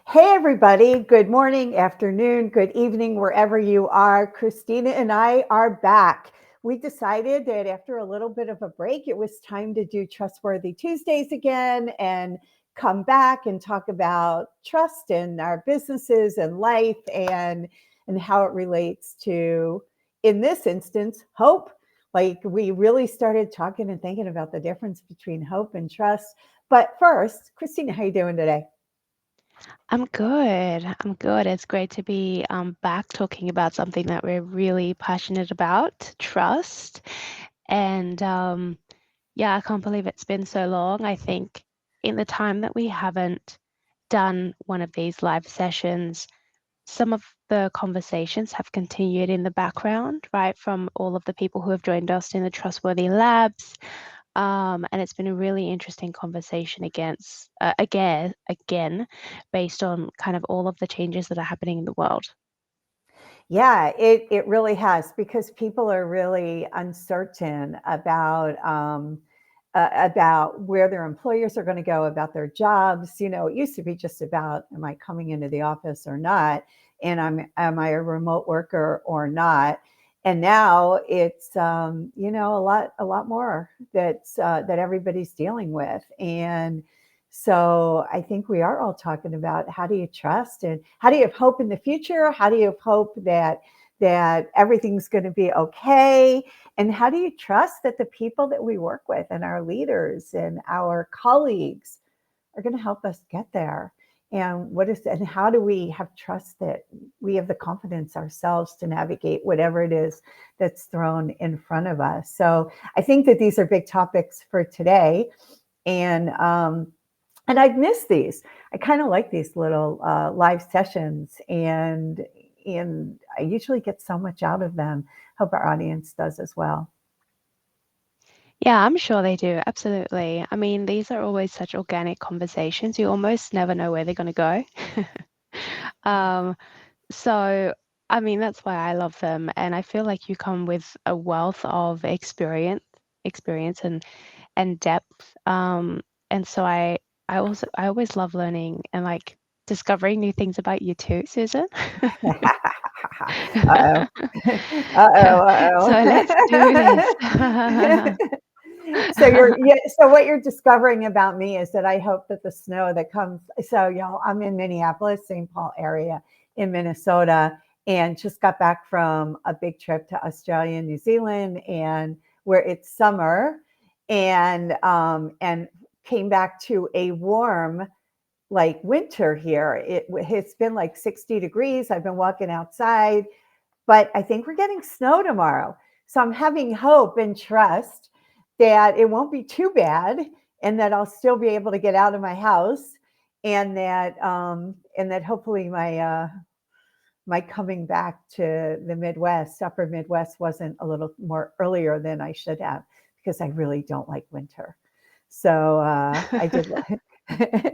Hey, everybody. Good morning, afternoon, good evening, wherever you are. Christina and I are back. We decided that after a little bit of a break, it was time to do Trustworthy Tuesdays again and come back and talk about trust in our businesses and life and how it relates to, in this instance, hope. Like we really started talking and thinking about the difference between hope and trust. But first, Christina, how you doing today? I'm good. I'm good. It's great to be back talking about something that we're really passionate about, trust. And yeah, I can't believe it's been so long. I think in the time that we haven't done one of these live sessions, some of the conversations have continued in the background, right, from all of the people who have joined us in the Trustworthy Labs. And it's been a really interesting conversation again, based on kind of all of the changes that are happening in the world. Yeah, it really has because people are really uncertain about where their employers are going to go, about their jobs. It used to be just about am I coming into the office or not, and am I a remote worker or not? And now it's a lot more that everybody's dealing with, and so I think we are all talking about how do you trust and how do you have hope in the future? How do you have hope that everything's going to be okay? And how do you trust that the people that we work with and our leaders and our colleagues are going to help us get there? And how do we have trust that we have the confidence ourselves to navigate whatever it is that's thrown in front of us? So I think that these are big topics for today. And I've missed these. I kind of like these little live sessions, and I usually get so much out of them. Hope our audience does as well. Yeah, I'm sure they do. Absolutely. I mean, these are always such organic conversations. You almost never know where they're going to go. Um, so, I mean, that's why I love them. And I feel like you come with a wealth of experience and depth. And so I always love learning and like discovering new things about you too, Susan. Uh-oh. Uh-oh, So let's do this. uh-oh. So what you're discovering about me is that I hope that the snow that comes, so y'all, I'm in Minneapolis, St. Paul area in Minnesota, and just got back from a big trip to Australia and New Zealand, and where it's summer, and came back to a warm like winter here. It's been like 60 degrees. I've been walking outside, but I think we're getting snow tomorrow. So I'm having hope and trust that it won't be too bad and that I'll still be able to get out of my house and that hopefully my coming back to the Midwest, upper Midwest, wasn't a little more earlier than I should have because I really don't like winter. So I did,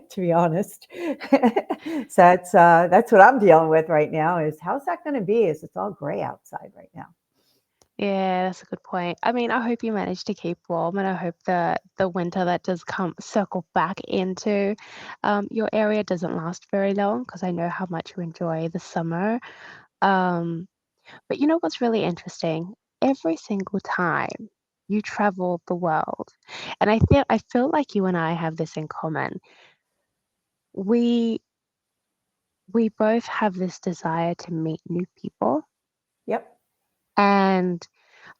to be honest. So that's what I'm dealing with right now. Is how's that going to be? Is it's all gray outside right now? Yeah, that's a good point. I mean, I hope you manage to keep warm, and I hope that the winter that does come circle back into your area doesn't last very long, because I know how much you enjoy the summer. Um, but you know what's really interesting? Every single time you travel the world, and I feel like you and I have this in common. We we both have this desire to meet new people, Yep. and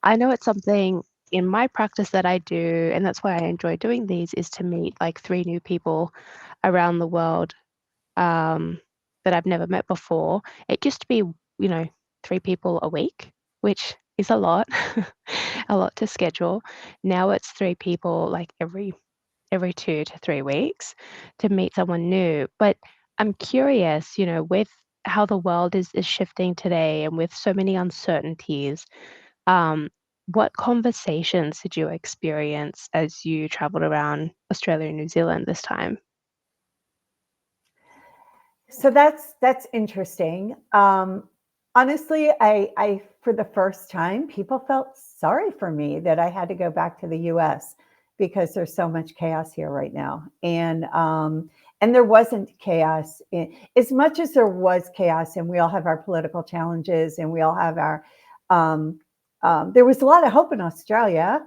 I know it's something in my practice that I do, and that's why I enjoy doing these, is to meet like three new people around the world um, that I've never met before. It used to be, three people a week, which is a lot, a lot to schedule. Now it's three people like every 2 to 3 weeks to meet someone new. But I'm curious, with how the world is shifting today and with so many uncertainties, um, what conversations did you experience as you traveled around Australia and New Zealand this time? So that's interesting. Honestly, I for the first time, people felt sorry for me that I had to go back to the U.S. because there's so much chaos here right now, and there wasn't chaos as much as there was chaos, and we all have our political challenges, and we all have our there was a lot of hope in Australia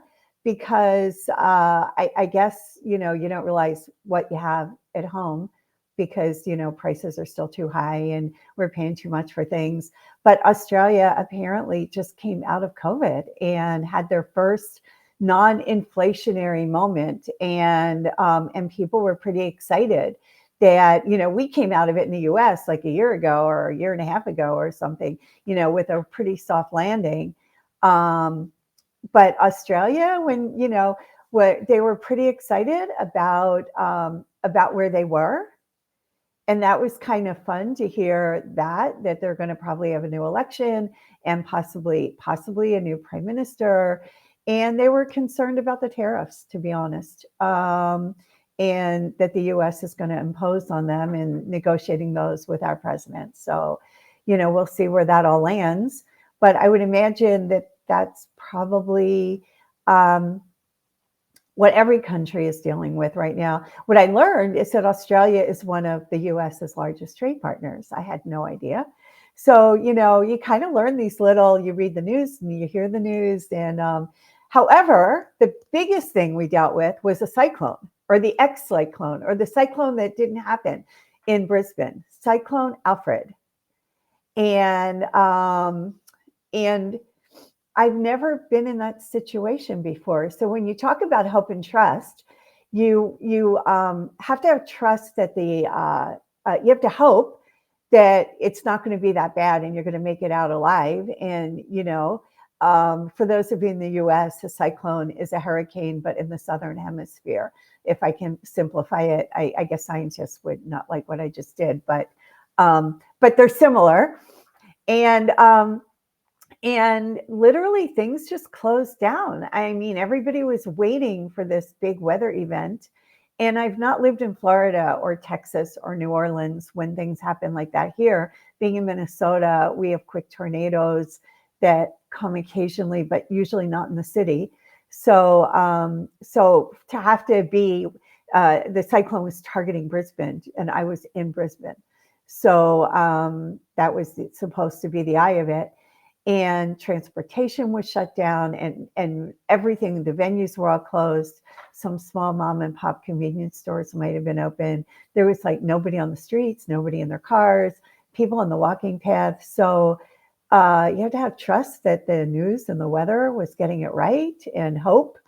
because I guess you don't realize what you have at home because prices are still too high and we're paying too much for things. But Australia apparently just came out of COVID and had their first non-inflationary moment, and people were pretty excited that we came out of it in the U.S. like a year ago or a year and a half ago or something, with a pretty soft landing. But Australia, when what they were pretty excited about where they were, and that was kind of fun to hear that they're going to probably have a new election and possibly a new prime minister. And they were concerned about the tariffs, to be honest, and that the U.S. is going to impose on them in negotiating those with our president. So, we'll see where that all lands. But I would imagine that that's probably what every country is dealing with right now. What I learned is that Australia is one of the US's largest trade partners. I had no idea. So, you kind of learn these you read the news and you hear the news. And however, the biggest thing we dealt with was a cyclone, or the ex-cyclone, or the cyclone that didn't happen in Brisbane, Cyclone Alfred. And I've never been in that situation before. So when you talk about hope and trust, you have to have trust that you have to hope that it's not going to be that bad and you're going to make it out alive. And, for those of you in the US, a cyclone is a hurricane, but in the Southern Hemisphere. If I can simplify it, I guess scientists would not like what I just did, but they're similar. And literally things just closed down. I mean, everybody was waiting for this big weather event. And I've not lived in Florida or Texas or New Orleans when things happen like that here. Being in Minnesota, we have quick tornadoes that come occasionally, but usually not in the city. So to have to be, the cyclone was targeting Brisbane, and I was in Brisbane. So that was supposed to be the eye of it. And transportation was shut down, and everything, the venues were all closed. Some small mom and pop convenience stores might have been open. There was like nobody on the streets, nobody in their cars, people on the walking path. So you have to have trust that the news and the weather was getting it right, and hope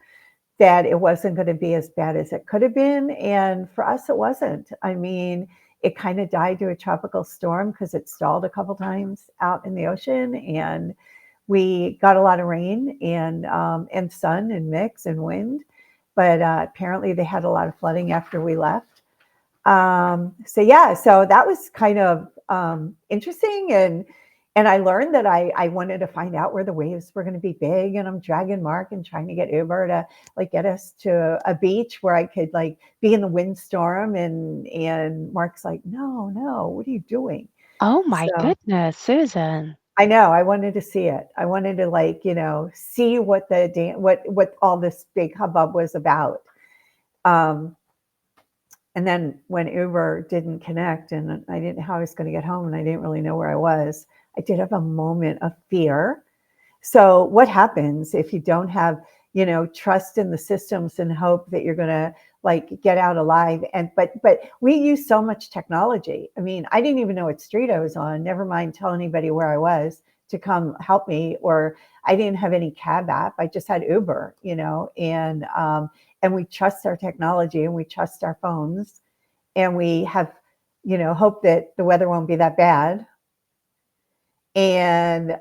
that it wasn't going to be as bad as it could have been. And for us, it wasn't. I mean, it kind of died to a tropical storm because it stalled a couple times out in the ocean, and we got a lot of rain and sun and mix and wind. But apparently they had a lot of flooding after we left. So that was kind of interesting. And I learned that I wanted to find out where the waves were going to be big, and I'm dragging Mark and trying to get Uber to like get us to a beach where I could like be in the windstorm. And Mark's like, no, what are you doing? Oh my So goodness, Susan. I know, I wanted to see it. I wanted to see what what all this big hubbub was about. And then when Uber didn't connect and I didn't know how I was going to get home and I didn't really know where I was, I did have a moment of fear. So what happens if you don't have, trust in the systems and hope that you're going to like get out alive? But we use so much technology. I mean, I didn't even know what street I was on, never mind tell anybody where I was to come help me, or I didn't have any cab app. I just had Uber, and we trust our technology and we trust our phones, and we have, hope that the weather won't be that bad. And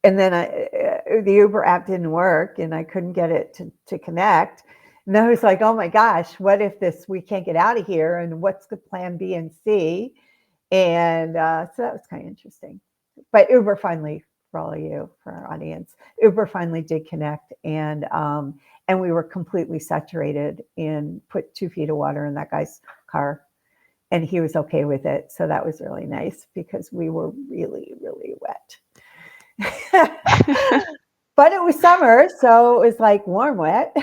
then the Uber app didn't work and I couldn't get it to connect. And I was like, oh my gosh, what if we can't get out of here? And what's the plan B and C? And so that was kind of interesting. But Uber finally, for all of you, for our audience, Uber finally did connect, and we were completely saturated and put 2 feet of water in that guy's car, and he was okay with it. So that was really nice because we were really, really wet. But it was summer, so it was like warm wet.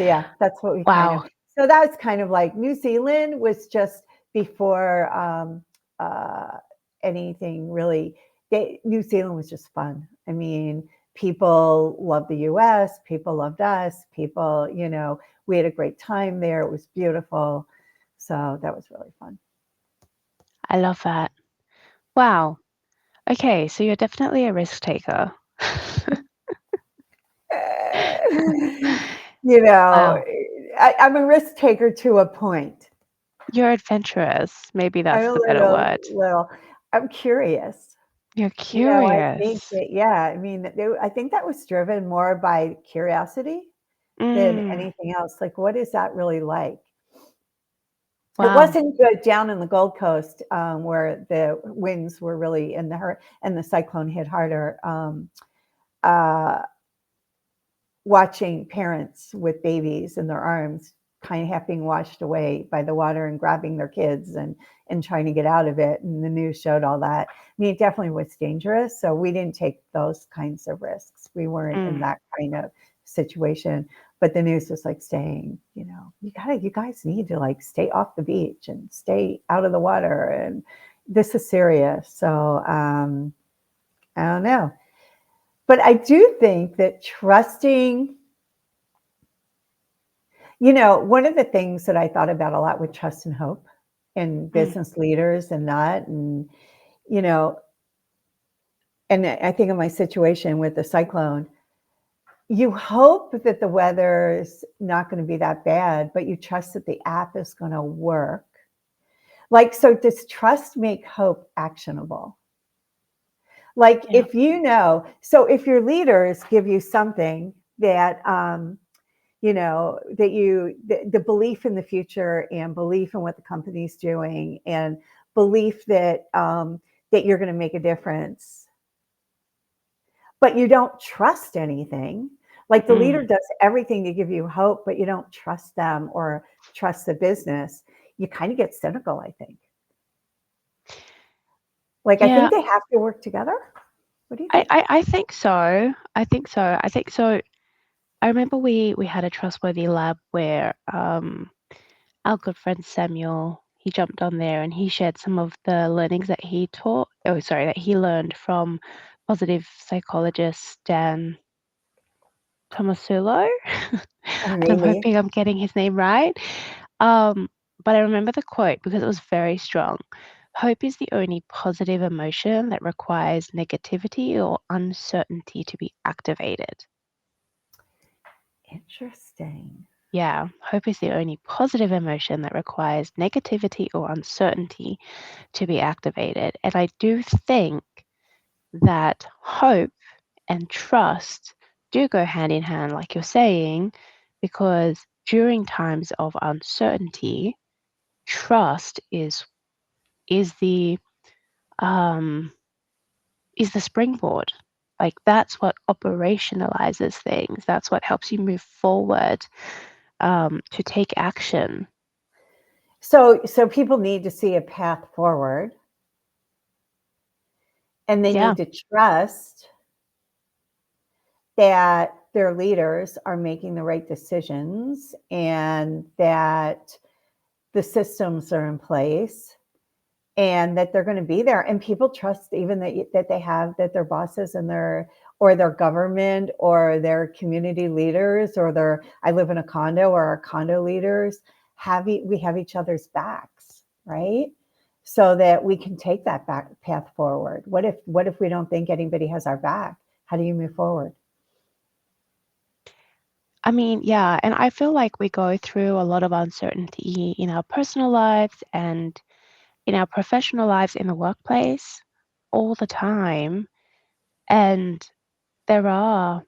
So yeah, that's what we kind of. Wow. So that was kind of like New Zealand was just before uh, anything really. New Zealand was just fun. I mean, people loved the U.S. People loved us. People, we had a great time there. It was beautiful. So that was really fun. I love that. Wow. Okay, so you're definitely a risk taker. you know, Wow. I'm a risk taker to a point. You're adventurous. Maybe I'm that's a the better little, word. little. I'm curious. You're I think curious. that, yeah, I mean, I think that was driven more by curiosity than Mm, anything else. Like, what is that really like? It wow. wasn't good down in the Gold Coast where the winds were really and the cyclone hit harder. Uh, Watching parents with babies in their arms kind of half being washed away by the water and grabbing their kids and trying to get out of it. And the news showed all that. I mean, it definitely was dangerous. So we didn't take those kinds of risks. We weren't in Mm, that kind of situation. But the news was like saying, you guys need to like stay off the beach and stay out of the water. And this is serious. So I don't know. But I do think that trusting, one of the things that I thought about a lot with trust and hope and mm, business leaders and that, you know, and I think of my situation with the cyclone, you hope that the weather's not going to be that bad, but you trust that the app is going to work. Like, so does trust make hope actionable? Like, yeah. so if your leaders give you something that, the belief in the future and belief in what the company's doing and belief that you're going to make a difference, but you don't trust anything. Like the Mm, leader does everything to give you hope, but you don't trust them or trust the business. You kind of get cynical, I think. Like I think yeah, they have to work together. What do you I, think? I, I think so. I think so. I think so. I remember we had a trustworthy lab where our good friend Samuel, he jumped on there and he shared some of the learnings that that he learned from positive psychologist Dan Tomasulo. And I'm Maybe. hoping I'm getting his name right. Um, but I remember the quote because it was very strong. Hope is the only positive emotion that requires negativity or uncertainty to be activated. Interesting. Yeah, hope is the only positive emotion that requires negativity or uncertainty to be activated. And I do think that hope and trust do go hand in hand, like you're saying, because during times of uncertainty, trust is the um, is the springboard. Like that's what operationalizes things. That's what helps you move forward to take action. So people need to see a path forward and they Yeah. need to trust that their leaders are making the right decisions and that the systems are in place and that they're going to be there and people trust even that they have that their bosses and their government or their community leaders or their I live in a condo or our condo leaders we have each other's backs, right? So that we can take that back path forward. What if we don't think anybody has our back? How do you move forward? I mean, yeah, and I feel like we go through a lot of uncertainty in our personal lives and in our professional lives in the workplace all the time. And there are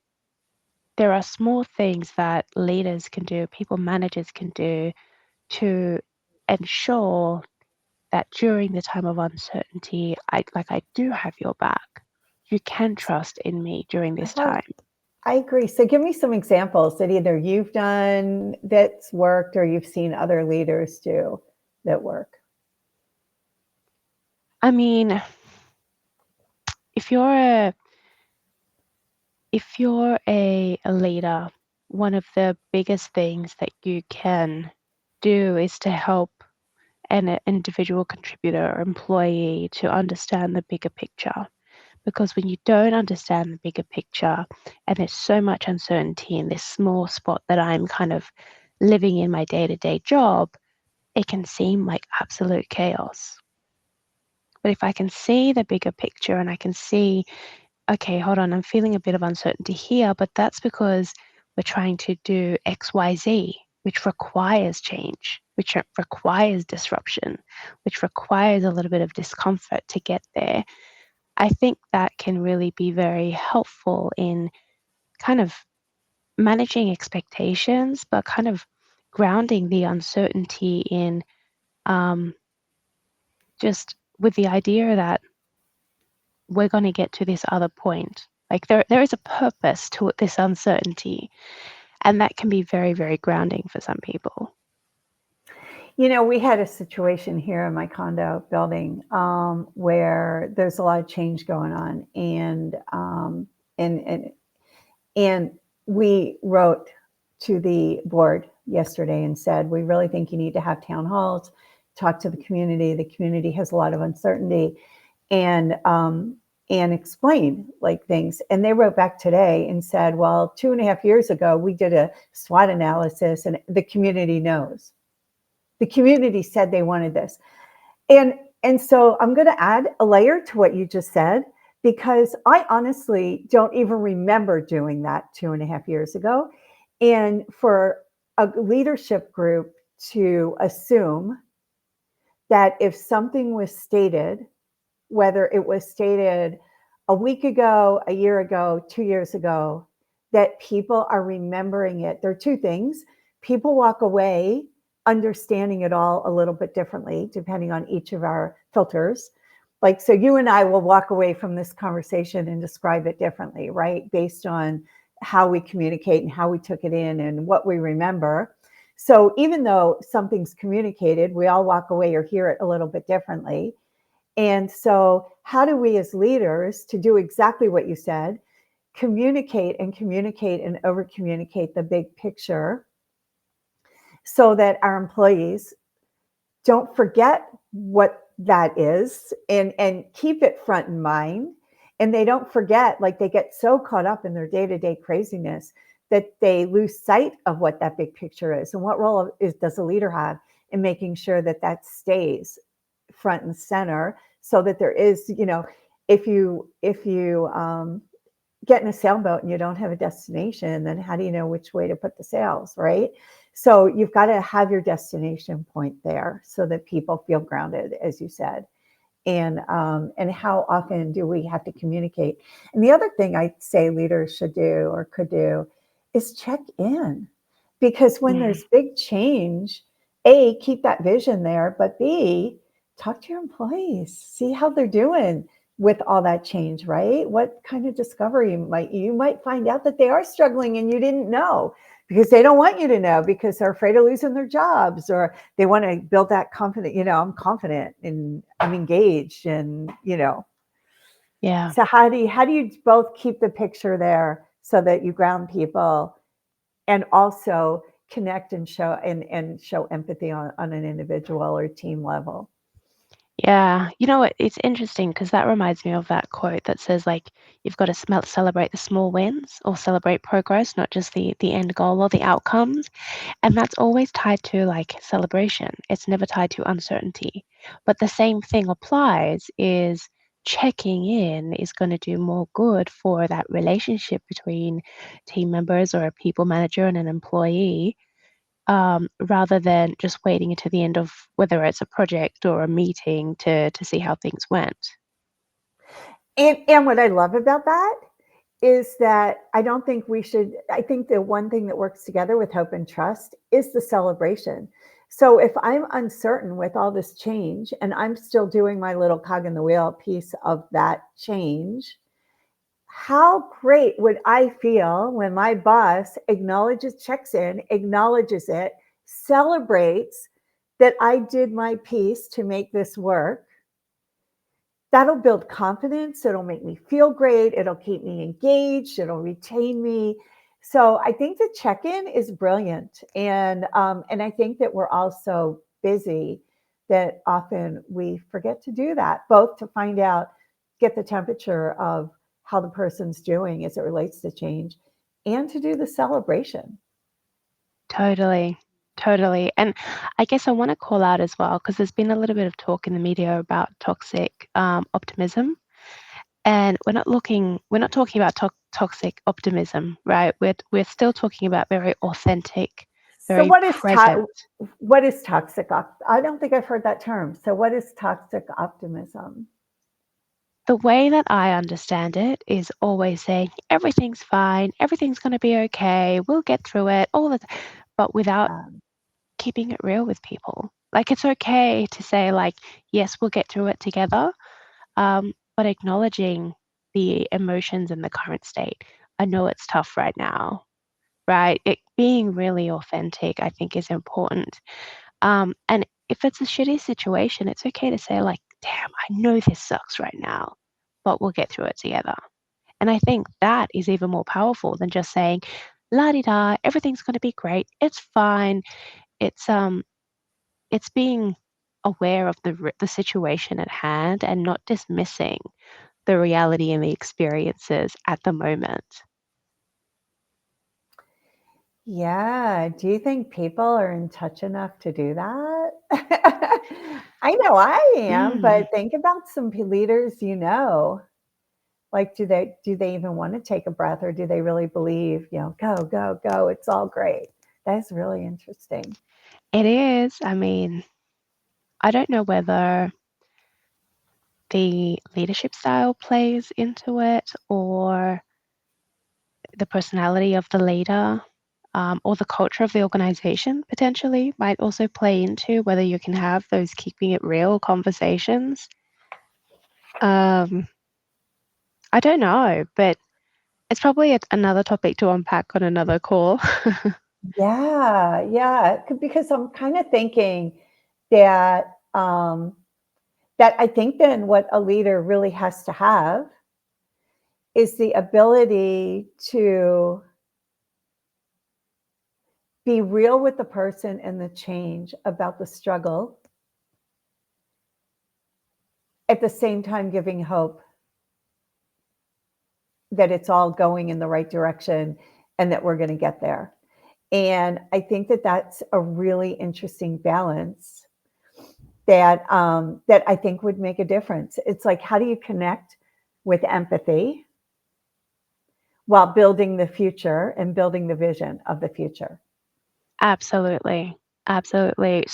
there are small things that leaders can do, people managers can do to ensure that during the time of uncertainty, I do have your back. You can trust in me during I this love time. I agree. So give me some examples that either you've done that's worked or you've seen other leaders do that work. I mean, if you're a if you're a leader one of the biggest things that you can do is to help an individual contributor or employee to understand the bigger picture. Because when you don't understand the bigger picture and there's so much uncertainty in this small spot that I'm kind of living in my day-to-day job, it can seem like absolute chaos. But if I can see the bigger picture and I can see, okay, hold on, I'm feeling a bit of uncertainty here, but that's because we're trying to do XYZ, which requires change, which requires disruption, which requires a little bit of discomfort to get there. I think that can really be very helpful in kind of managing expectations, but kind of grounding the uncertainty in um, just with the idea that we're going to get to this other point. Like there is a purpose to this uncertainty, and that can be very, very grounding for some people. We had a situation here in my condo building where there's a lot of change going on, and and we wrote to the board yesterday and said, we really think you need to have town halls, talk to the community. The community has a lot of uncertainty, and explain like things. And they wrote back today and said, well, 2.5 years ago, we did a SWOT analysis and the community knows. The community said they wanted this. And so I'm going to add a layer to what you just said, because I honestly don't even remember doing that 2.5 years ago. And for a leadership group to assume that if something was stated, whether it was stated a week ago, a year ago, 2 years ago, that people are remembering it. There are two things. People walk away understanding it all a little bit differently, depending on each of our filters. Like, so you and I will walk away from this conversation and describe it differently, right? Based on how we communicate and how we took it in and what we remember. So even though something's communicated, we all walk away or hear it a little bit differently. And so how do we as leaders, to do exactly what you said, communicate and over communicate the big picture so that our employees don't forget what that is, and keep it front in mind, and they don't forget, like they get so caught up in their day-to-day craziness that they lose sight of what that big picture is, and what role does a leader have in making sure that that stays front and center, so that there is, if you get in a sailboat and you don't have a destination, then how do you know which way to put the sails, right? So you've got to have your destination point there so that people feel grounded, as you said. And how often do we have to communicate? And the other thing I'd say leaders should do or could do is check in, because when there's big change, A, keep that vision there, but B, talk to your employees, see how they're doing with all that change, right? What kind of discovery you might find out that they are struggling and you didn't know, because they don't want you to know, because they're afraid of losing their jobs, or they want to build that confidence. I'm confident and I'm engaged, and Yeah. So how do you both keep the picture there so that you ground people and also connect and show empathy on an individual or team level? Yeah. You know what? It's interesting because that reminds me of that quote that says, like, you've got to celebrate the small wins or celebrate progress, not just the end goal or the outcomes. And that's always tied to like celebration. It's never tied to uncertainty. But the same thing applies is checking in is going to do more good for that relationship between team members or a people manager and an employee, rather than just waiting until the end of whether it's a project or a meeting to see how things went. And what I love about that is that I think the one thing that works together with hope and trust is the celebration. So if I'm uncertain with all this change and I'm still doing my little cog in the wheel piece of that change, how great would I feel when my boss checks in, acknowledges it, celebrates that I did my piece to make this work? That'll build confidence. It'll make me feel great. It'll keep me engaged. It'll retain me. So I think the check-in is brilliant, and I think that we're all so busy that often we forget to do that, both to find out, get the temperature of how the person's doing as it relates to change, and to do the celebration. Totally, totally. And I guess I want to call out as well because there's been a little bit of talk in the media about toxic optimism, and we're not talking about toxic optimism, right? We're still talking about very authentic, So very present. what is I don't think I've heard that term. So what is toxic optimism? The way that I understand it is always saying everything's fine, everything's going to be okay, we'll get through it, all the but without Um, keeping it real with people. Like it's okay to say like, yes, we'll get through it together, but acknowledging the emotions in the current state. I know it's tough right now, right? It being really authentic, I think, is important. And if it's a shitty situation, it's okay to say like, damn, I know this sucks right now, but we'll get through it together. And I think that is even more powerful than just saying, la di da, everything's going to be great. It's fine. It's it's being aware of the situation at hand and not dismissing the reality and the experiences at the moment. yeah. Do you think people are in touch enough to do that? I know I am, Mm, but think about some leaders you know. Like, do they even want to take a breath, or do they really believe, go, go, go, it's all great? That's really interesting. it is. I mean, I don't know whether the leadership style plays into it or the personality of the leader, or the culture of the organization potentially might also play into whether you can have those keeping it real conversations. Um, I don't know, but it's probably another topic to unpack on another call. Yeah, yeah, because I'm kind of thinking that that I think then what a leader really has to have is the ability to be real with the person and the change about the struggle, at the same time giving hope that it's all going in the right direction and that we're going to get there. And I think that that's a really interesting balance that I think would make a difference. It's like, how do you connect with empathy while building the future and building the vision of the future? Absolutely. Absolutely.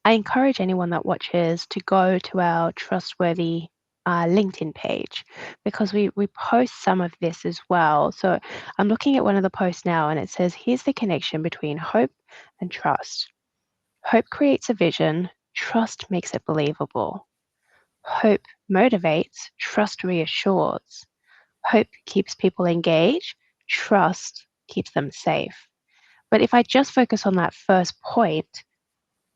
I encourage anyone that watches to go to our trustworthy LinkedIn page because we post some of this as well. So I'm looking at one of the posts now and it says, here's the connection between hope and trust. Hope creates a vision, trust makes it believable. Hope motivates, trust reassures. Hope keeps people engaged, trust keeps them safe. But if I just focus on that first point,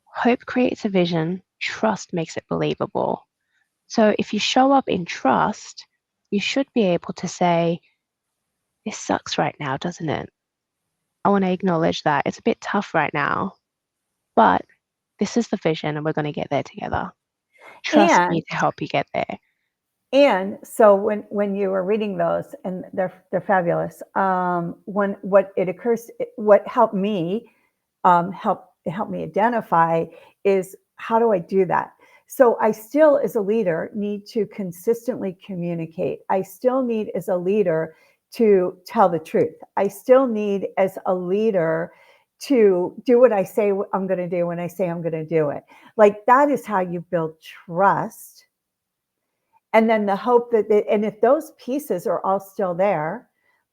hope creates a vision, trust makes it believable. So if you show up in trust, you should be able to say, this sucks right now, doesn't it? I want to acknowledge that. It's a bit tough right now, but this is the vision and we're going to get there together. Trust me And to help you get there. and so when you were reading those, and they're fabulous. When what it occurs, what helped me help me identify is, how do I do that? So I still, as a leader, need to consistently communicate. I still need, as a leader, to tell the truth. I still need, as a leader, to do what I say I'm going to do when I say I'm going to do it. Like, that is how you build trust. And then the hope and if those pieces are all still there,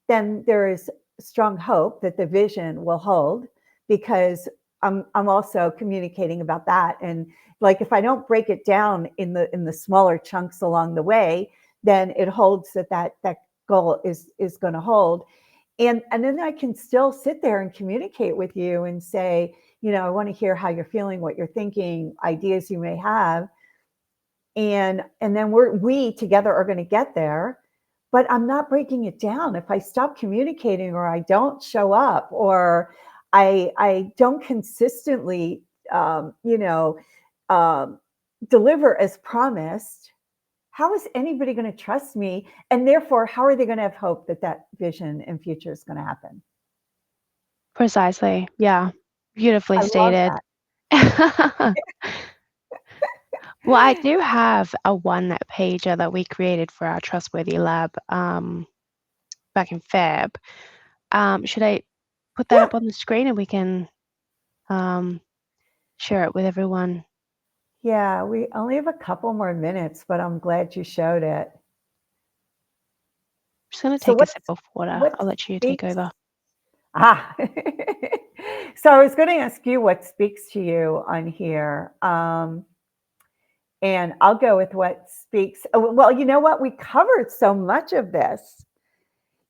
then there is strong hope that the vision will hold, because I'm also communicating about that. And like, if I don't break it down in the smaller chunks along the way, then it holds that goal is going to hold. And then I can still sit there and communicate with you and say, I want to hear how you're feeling, what you're thinking, ideas you may have, and then we together are going to get there. but I'm not breaking it down. If I stop communicating or I don't show up or I don't consistently, you know, um, deliver as promised, how is anybody going to trust me? And therefore, how are they going to have hope that that vision and future is going to happen? Precisely. Yeah. Beautifully I love stated. that. Well, I do have a one pager that we created for our Trustworthy Lab back in Feb. Should I put that Yeah. up on the screen and we can um, share it with everyone? Yeah. We only have a couple more minutes, but I'm glad you showed it. I'm just going to So take a sip of water. what I'll let you take speaks over. Ah, so I was going to ask you what speaks to you on here. And I'll go with what speaks. Well, you know what? We covered so much of this,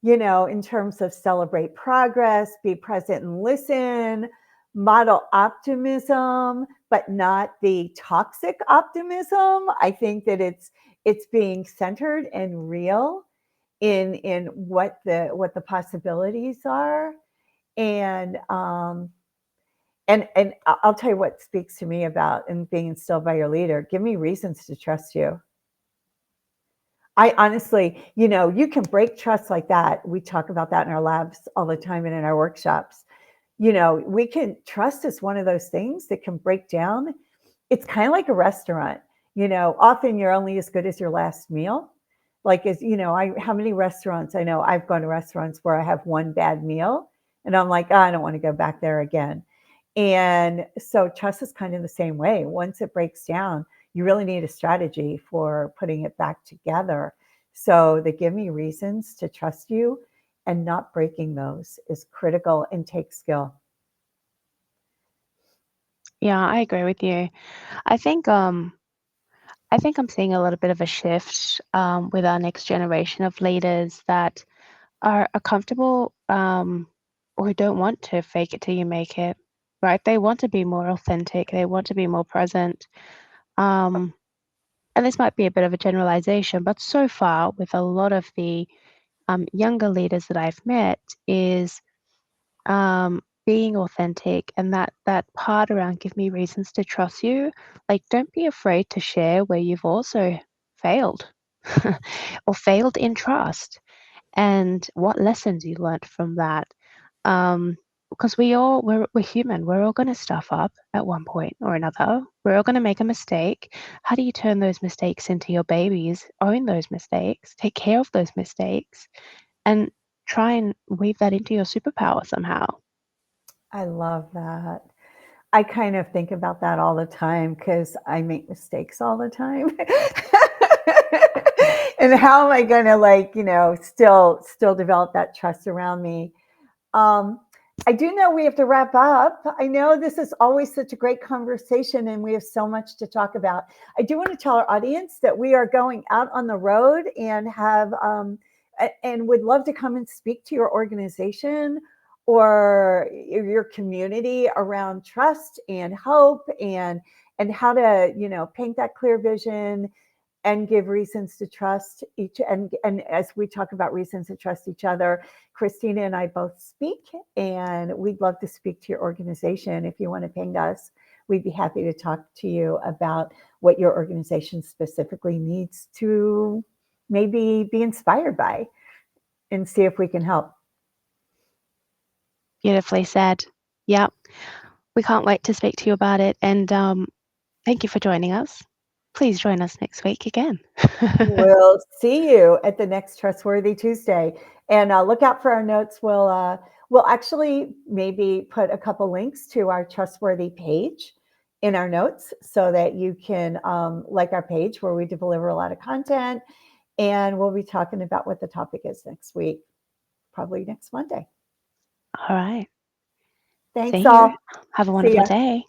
in terms of celebrate progress, be present and listen, model optimism, but not the toxic optimism. I think that it's being centered and real in what the possibilities are and and I'll tell you what speaks to me about and being instilled by your leader. Give me reasons to trust you. I honestly, you can break trust like that. We talk about that in our labs all the time and in our workshops. We can trust is one of those things that can break down. It's kind of like a restaurant. Often you're only as good as your last meal. Like how many restaurants I know I've gone to restaurants where I have one bad meal and I'm like, oh, I don't want to go back there again. And so trust is kind of the same way. Once it breaks down, you really need a strategy for putting it back together. So the give me reasons to trust you and not breaking those is critical and takes skill. Yeah, I agree with you. I think I'm seeing a little bit of a shift with our next generation of leaders that are comfortable or don't want to fake it till you make it, right? They want to be more authentic. They want to be more present. Um, and this might be a bit of a generalization, but so far with a lot of the younger leaders that I've met is being authentic and that part around give me reasons to trust you. Like, don't be afraid to share where you've also failed or failed in trust and what lessons you learned from that. Because we're human. We're all going to stuff up at one point or another. We're all going to make a mistake. How do you turn those mistakes into your babies? Own those mistakes, take care of those mistakes, and try and weave that into your superpower somehow. I love that. I kind of think about that all the time because I make mistakes all the time. And how am I going to still develop that trust around me? Um, I do know we have to wrap up. I know this is always such a great conversation and we have so much to talk about. I do want to tell our audience that we are going out on the road and and would love to come and speak to your organization or your community around trust and hope and how to, paint that clear vision and give reasons to trust each and as we talk about reasons to trust each other, Christina and I both speak and we'd love to speak to your organization. If you want to ping us, we'd be happy to talk to you about what your organization specifically needs to maybe be inspired by and see if we can help. Beautifully said. Yeah, we can't wait to speak to you about it. And thank you for joining us. Please join us next week again. We'll see you at the next Trustworthy Tuesday, and look out for our notes. We'll actually maybe put a couple links to our Trustworthy page in our notes so that you can like our page where we deliver a lot of content, and we'll be talking about what the topic is next week, probably next Monday. All right. Thanks See you. all. Have a See wonderful ya. day.